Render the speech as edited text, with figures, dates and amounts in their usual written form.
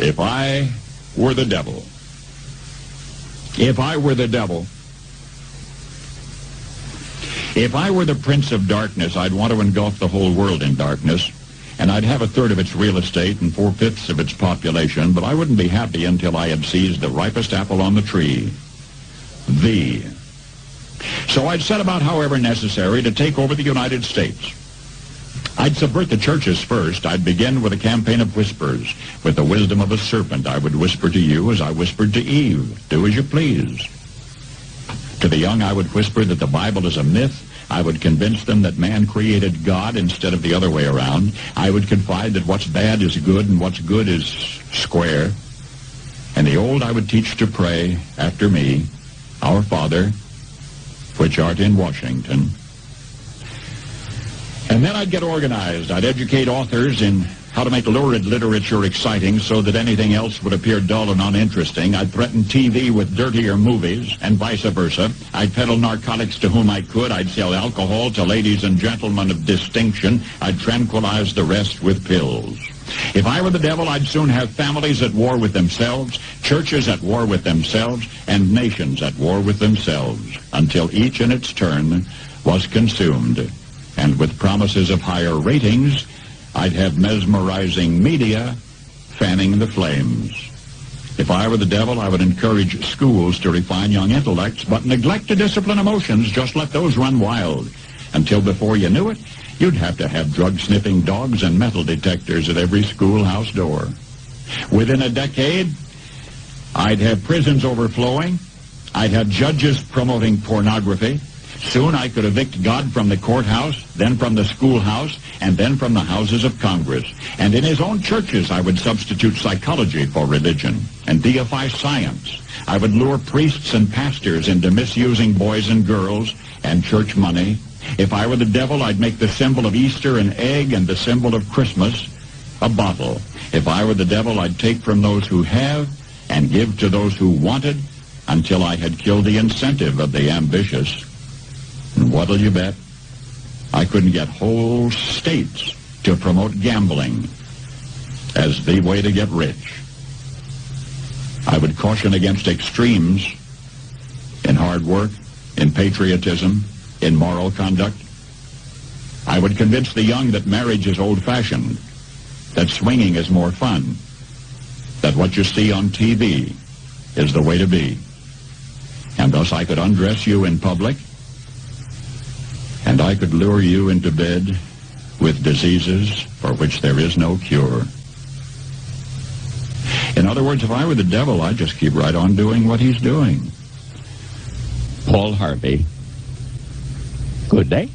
If I were the devil. If I were the devil. If I were the prince of darkness, I'd want to engulf the whole world in darkness, and I'd have a third of its real estate and 4/5 of its population, but I wouldn't be happy until I had seized the ripest apple on the tree. Thee. So I'd set about, however necessary, to take over the United States. I'd subvert the churches first. I'd begin with a campaign of whispers. With the wisdom of a serpent, I would whisper to you as I whispered to Eve, do as you please. To the young, I would whisper that the Bible is a myth. I would convince them that man created God instead of the other way around. I would confide that what's bad is good and what's good is square. And the old I would teach to pray after me, Our Father, which art in Washington. And then I'd get organized. I'd educate authors in how to make lurid literature exciting so that anything else would appear dull and uninteresting. I'd threaten TV with dirtier movies and vice versa. I'd peddle narcotics to whom I could. I'd sell alcohol to ladies and gentlemen of distinction. I'd tranquilize the rest with pills. If I were the devil, I'd soon have families at war with themselves, churches at war with themselves, and nations at war with themselves, until each in its turn was consumed. And with promises of higher ratings, I'd have mesmerizing media fanning the flames. If I were the devil, I would encourage schools to refine young intellects, but neglect to discipline emotions. Just let those run wild. Until before you knew it, you'd have to have drug-sniffing dogs and metal detectors at every schoolhouse door. Within a decade, I'd have prisons overflowing. I'd have judges promoting pornography. Soon I could evict God from the courthouse, then from the schoolhouse, and then from the houses of Congress. And in his own churches, I would substitute psychology for religion and deify science. I would lure priests and pastors into misusing boys and girls and church money. If I were the devil, I'd make the symbol of Easter an egg and the symbol of Christmas a bottle. If I were the devil, I'd take from those who have and give to those who wanted until I had killed the incentive of the ambitious. And what'll you bet? I couldn't get whole states to promote gambling as the way to get rich. I would caution against extremes in hard work, in patriotism, in moral conduct. I would convince the young that marriage is old-fashioned, that swinging is more fun, that what you see on TV is the way to be. And thus I could undress you in public, and I could lure you into bed with diseases for which there is no cure. In other words, if I were the devil, I'd just keep right on doing what he's doing. Paul Harvey. Good day.